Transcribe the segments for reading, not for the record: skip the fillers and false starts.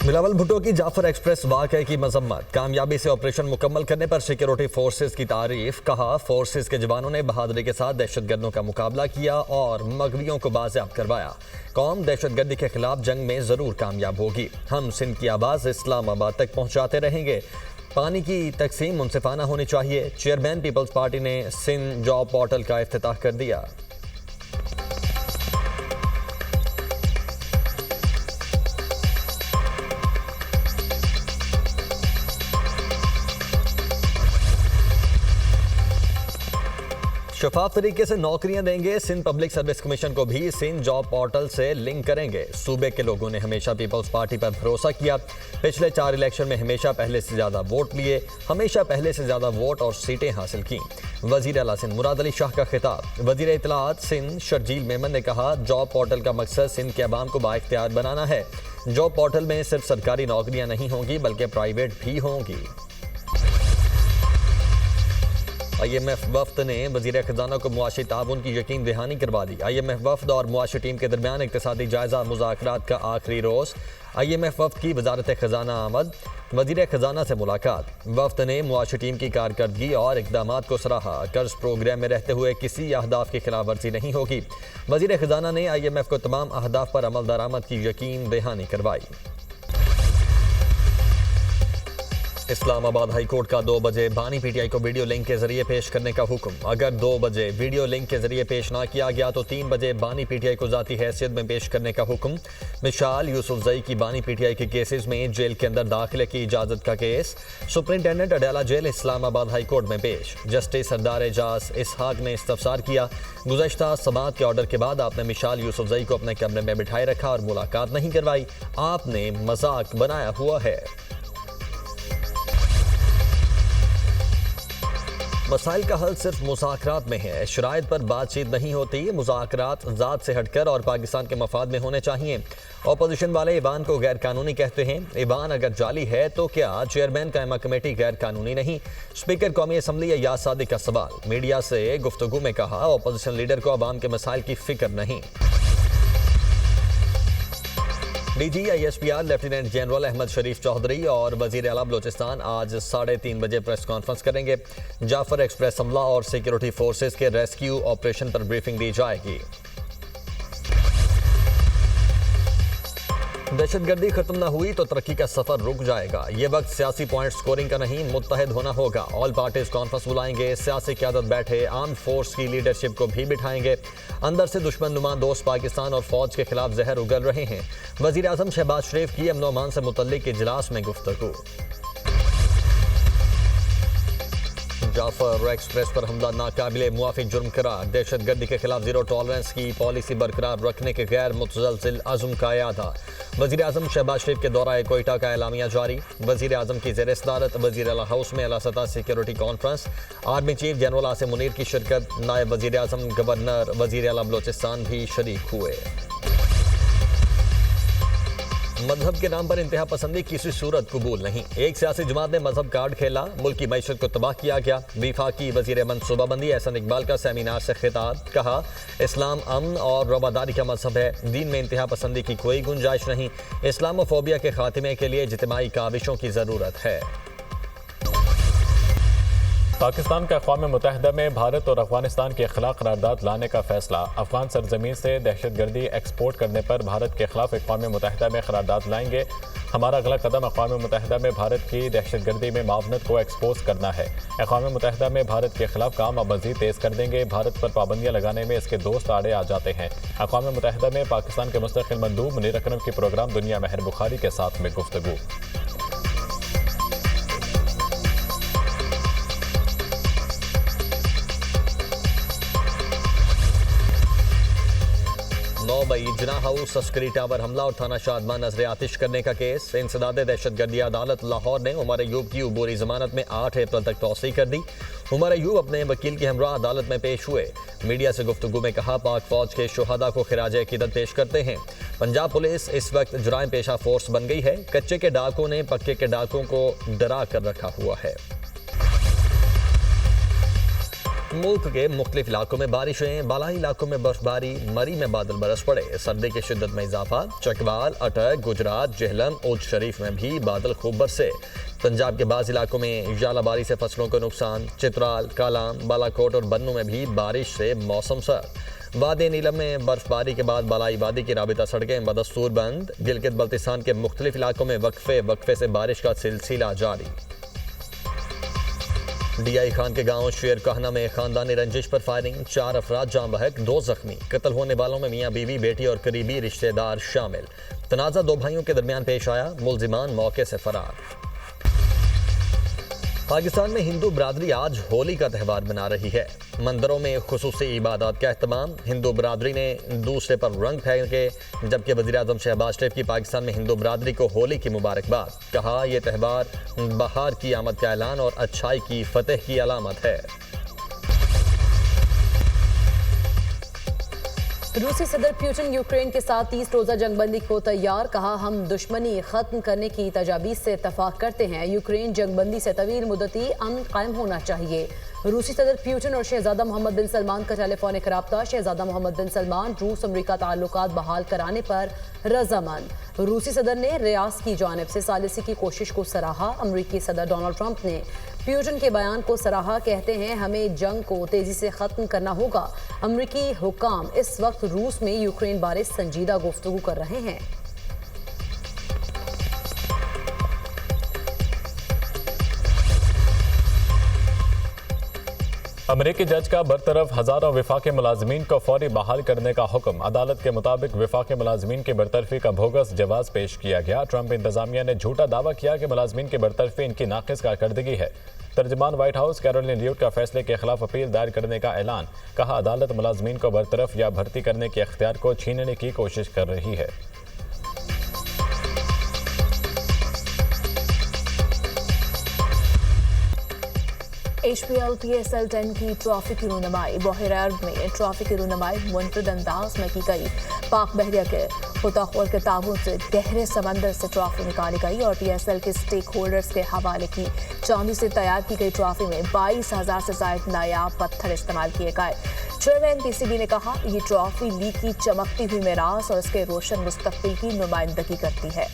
बिलावल भुट्टो की जाफर एक्सप्रेस वाकये की मजम्मत, कामयाबी से ऑपरेशन मुकम्मल करने पर सिक्योरिटी फोर्सेज की तारीफ। कहा, फोर्सेज के जवानों ने बहादुरी के साथ दहशतगर्दों का मुकाबला किया और मगवियों को बाजियाब करवाया। कौम दहशतगर्दी के खिलाफ जंग में जरूर कामयाब होगी। हम सिंध की आवाज़ इस्लामाबाद तक पहुँचाते रहेंगे। पानी की तकसीम मुनसिफाना होनी चाहिए। चेयरमैन पीपल्स पार्टी ने सिंध जॉब पोर्टल का इफ्तिताह कर दिया। शफाफ तरीके से नौकरियां देंगे। सिंध पब्लिक सर्विस कमीशन को भी सिंध जॉब पोर्टल से लिंक करेंगे। सूबे के लोगों ने हमेशा पीपल्स पार्टी पर भरोसा किया। पिछले 4 इलेक्शन में हमेशा पहले से ज्यादा वोट लिए, हमेशा पहले से ज्यादा वोट और सीटें हासिल की। वजीर आला सिंध मुराद अली शाह का खिताब। वजीर इत्तलाआत सिंध शर्जील मेमन ने कहा, जॉब पोर्टल का मकसद सिंध के अवाम को बाइख्तियार बनाना है। जॉब पोर्टल में सिर्फ सरकारी नौकरियां नहीं होंगी बल्कि प्राइवेट भी होंगी। IMF वफ्द ने वजीर खजाना को मुआशी ताउन की यकीन दहानी करवा दी। IMF वफ्द और मुआशी टीम के दरमियान इक्तिसादी जायजा मुज़ाकरात का आखिरी रोज़। IMF वफ्द की वजारत खजाना आमद। वजीर खजाना से मुलाकात। वफ्द ने मुआशी टीम की कारकर्दगी और इकदामात को सराहा। कर्ज प्रोग्राम में रहते हुए किसी अहदाफ की खिलाफ वर्जी नहीं होगी। वजीर खजाना ने IMF को तमाम अहदाफ पर अमल दरामद की यकीन दहानी करवाई। इस्लामाबाद हाई कोर्ट का 2 बजे बानी PTI को वीडियो लिंक के जरिए पेश करने का हुक्म। अगर 2 बजे वीडियो लिंक के जरिए पेश ना किया गया तो 3 बजे बानी PTI को जाती हैसियत में पेश करने का हुक्म। मिशाल यूसुफजई की बानी PTI के केसेस में जेल के अंदर दाखिले की इजाजत का केस। Superintendent Adiala jail Islamabad high court में पेश। जस्टिस सरदार एजाज इसहाक ने इस्तफसार किया। गुज़श्ता समाअत के ऑर्डर के बाद आपने मिशाल यूसुफजई को अपने कमरे में बिठाए रखा और मुलाकात नहीं करवाई। आपने मजाक बनाया हुआ है। मसाइल का हल सिर्फ मुज़ाकरात में है। शराइत पर बातचीत नहीं होती। मुज़ाकरात ज़ात से हटकर और पाकिस्तान के मफाद में होने चाहिए। अपोजिशन वाले ईवान को गैर कानूनी कहते हैं। ईवान अगर जाली है तो क्या चेयरमैन कायमा कमेटी गैर कानूनी नहीं? स्पीकर कौमी असम्बली अय्याज सादिक का सवाल। मीडिया से गुफ्तगू में कहा, अपोजिशन लीडर को अवाम के मसाइल की फिक्र नहीं। DG ISPR lieutenant general Ahmed Sharif Chaudhry और वजीर आला बलोचिस्तान आज 3:30 बजे प्रेस कॉन्फ्रेंस करेंगे। जाफर एक्सप्रेस हमला और सिक्योरिटी फोर्सेस के रेस्क्यू ऑपरेशन पर ब्रीफिंग दी जाएगी। दहशतगर्दी खत्म न हुई तो तरक्की का सफर रुक जाएगा। ये वक्त सियासी पॉइंट स्कोरिंग का नहीं, मुत्तहिद होना होगा। ऑल पार्टीज कॉन्फ्रेंस बुलाएंगे। सियासी क़यादत बैठे, आर्म फोर्स की लीडरशिप को भी बिठाएंगे। अंदर से दुश्मन नुमा दोस्त पाकिस्तान और फौज के खिलाफ जहर उगल रहे हैं। वजीर आज़म शहबाज शरीफ की अमन अमान से मुतल्लिक इजलास में गुफ्तगू। जाफर एक्सप्रेस पर हमला नाकाबिले मुआफिक जुर्म करार। दहशतगर्दी के खिलाफ जीरो टॉलरेंस की पॉलिसी बरकरार रखने के गैर मुतज़लज़िल अज़्म का यादा। वज़ीर आज़म शहबाज शरीफ के दौरा कोयटा का एलामिया जारी। वज़ीर आज़म की ज़ेर सदारत वज़ीर आला हाउस में आला सतह security conference. Army chief general Asim Munir की शिरकत। नायब वज़ीर आज़म, गवर्नर, वज़ीर आला बलोचिस्तान भी शरीक हुए। मजहब के नाम पर इंतहा पसंदी किसी सूरत कबूल नहीं। एक सियासी जमात ने मजहब कार्ड खेला, मुल्क की मैशत को तबाह किया गया। वफाकी वजीर मनसूबाबंदी एहसन इकबाल का सेमिनार से खिताब। कहा, इस्लाम अमन और रवादारी का मजहब है। दीन में इंतहा पसंदी की कोई गुंजाइश नहीं। इस्लामोफोबिया के खात्मे के लिए इज्तिमाई काविशों की ज़रूरत है। पाकिस्तान का अक़वाम मुत्तहिदा में भारत और अफगानिस्तान के खिलाफ करारदाद लाने का फैसला। अफगान सरजमीन से दहशतगर्दी एक्सपोर्ट करने पर भारत के खिलाफ अक़वाम मुत्तहिदा में करारदाद लाएंगे। हमारा अगला कदम अक़वाम मुत्तहिदा में भारत की दहशतगर्दी में मावनत को एक्सपोज करना है। अक़वाम मुत्तहिदा में भारत के खिलाफ काम अब मज़ीद तेज़ कर देंगे। भारत पर पाबंदियाँ लगाने में इसके दोस्त आड़े आ जाते हैं। अक़वाम मुत्तहिदा में पाकिस्तान के मुस्तक़िल मंदूब मुनीर अकरम की प्रोग्राम दुनिया महर बुखारी के साथ में गुफ्तगू। 9 मई जिना हाउस अस्करी टावर हमला और थाना शादमान नजर आतिश करने का केस। इंसदाद दहशतगर्दी अदालत लाहौर ने उमर अयूब की अबूरी जमानत में 8 अप्रैल तक तौसीह कर दी। उमर अयूब अपने वकील के हमरा अदालत में पेश हुए। मीडिया से गुफ्तगू में कहा, पाक फौज के शुहदा को खिराज अकीदत पेश करते हैं। पंजाब पुलिस इस वक्त जुराइम पेशा फोर्स बन गई है। कच्चे के डाकों ने पक्के के डाकों को डरा कर रखा हुआ है। मुल्क के मुख्तलिफ इलाकों में बारिशें, बालाई इलाकों में बर्फबारी, मरी में बादल बरस पड़े, सर्दी की शिद्दत में इजाफा, चकवाल, अटक, गुजरात, जेहलम, उज शरीफ में भी बादल खूब बरसे। पंजाब के बाज़ इलाकों में जालाबारी से फसलों को नुकसान, चित्राल, कालाम, बालाकोट और बन्नू में भी बारिश से मौसम सर्द। वादी नीलम में बर्फबारी के बाद बालाई वादी की राबिता सड़कें बदस्तूर बंद। गिलगित बल्तिस्तान के मुख्तलिफ इलाकों में वक्फे से बारिश का सिलसिला जारी। डीआई खान के गांव शेर कहना में खानदानी रंजिश पर फायरिंग, 4 अफराद जान बहक, 2 जख्मी। कत्ल होने वालों में मियां बीवी, बेटी और करीबी रिश्तेदार शामिल। तनाज़ा 2 भाइयों के दरमियान पेश आया, मुलजिमान मौके से फरार। पाकिस्तान में हिंदू बरादरी आज होली का त्यौहार मना रही है। मंदिरों में खुसूसी इबादत का एहतमाम, हिंदू बरादरी ने दूसरे पर रंग फेंके, जबकि वज़ीर-ए-आज़म शहबाज शरीफ की पाकिस्तान में हिंदू बरादरी को होली की मुबारकबाद। कहा, यह त्यौहार बहार की आमद का ऐलान और अच्छाई की फतेह की अलामत है। रूसी सदर पुतिन यूक्रेन के साथ 30 रोजा जंगबंदी को तैयार। कहा, हम दुश्मनी खत्म करने की तजावीज़ से इत्तफाक करते हैं। यूक्रेन जंगबंदी से तवील मुद्दती अमन कायम होना चाहिए। रूसी सदर पुतिन और शहजादा मोहम्मद बिन सलमान का टेलीफोनिक रब्ता। शहजादा मोहम्मद बिन सलमान रूस अमरीका ताल्लुकात बहाल कराने पर रजामंद। रूसी सदर ने रियास की जानिब से सालिसी की कोशिश को सराहा। अमरीकी सदर डोनाल्ड ट्रंप ने पुतिन के बयान को सराहा। कहते हैं, हमें जंग को तेजी से खत्म करना होगा। अमरीकी हुक्काम इस वक्त रूस में यूक्रेन बारे संजीदा गुफ्तगू कर रहे हैं। अमरीकी जज का बरतरफ हजारों विफाकी मुलाजमीन को फौरी बहाल करने का हुक्म। अदालत के मुताबिक विफाकी मुलाजमीन की बरतरफी का बोगस जवाब पेश किया गया। ट्रंप इंतजामिया ने झूठा दावा किया कि मुलाजमीन की बरतरफी इनकी नाकिस कारकर्दगी है। तर्जमान व्हाइट हाउस कैरोलिन ल्यूट का फैसले के खिलाफ अपील दायर करने का ऐलान। कहा, अदालत मुलाजमीन को बरतरफ या भर्ती करने के इख्तियार को छीनने की कोशिश कर रही है। HPL PSL 10 की ट्रॉफी की रूनुमाई बहर अरब में ट्रॉफी की रूनुमाई मुनफरद अंदाज में की गई। पाक बहरिया के खुदाखोर के ताबूत से गहरे समंदर से ट्रॉफी निकाली गई और PSL के स्टेक होल्डर्स के हवाले की चांदी से तैयार की गई ट्रॉफी में 22,000 से ज्यादा नायाब पत्थर इस्तेमाल किए गए। चेयरमैन PCB ने कहा, ये ट्रॉफी लीग की चमकती हुई मिरास और इसके रोशन मुस्तकबिल की नुमाइंदगी करती है।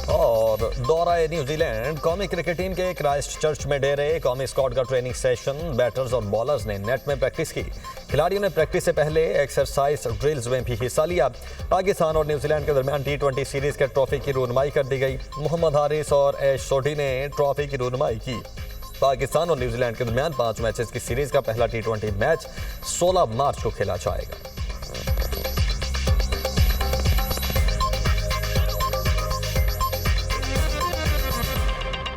और दौरा न्यूजीलैंड, कौमी क्रिकेट टीम के क्राइस्ट चर्च में डेरे। कौमी स्क्वाड का ट्रेनिंग सेशन, बैटर्स और बॉलर्स ने नेट में प्रैक्टिस की। खिलाड़ियों ने प्रैक्टिस से पहले एक्सरसाइज ड्रिल्स में भी हिस्सा लिया। पाकिस्तान और न्यूजीलैंड के दरमियान T20 सीरीज के ट्रॉफी की रूनुमाई कर दी गई। मोहम्मद हारिस और एश सोढी ने ट्रॉफी की रूनुमाई की। पाकिस्तान और न्यूजीलैंड के दरमियान 5 मैचेस की सीरीज का पहला T20 मैच 16 मार्च को खेला जाएगा।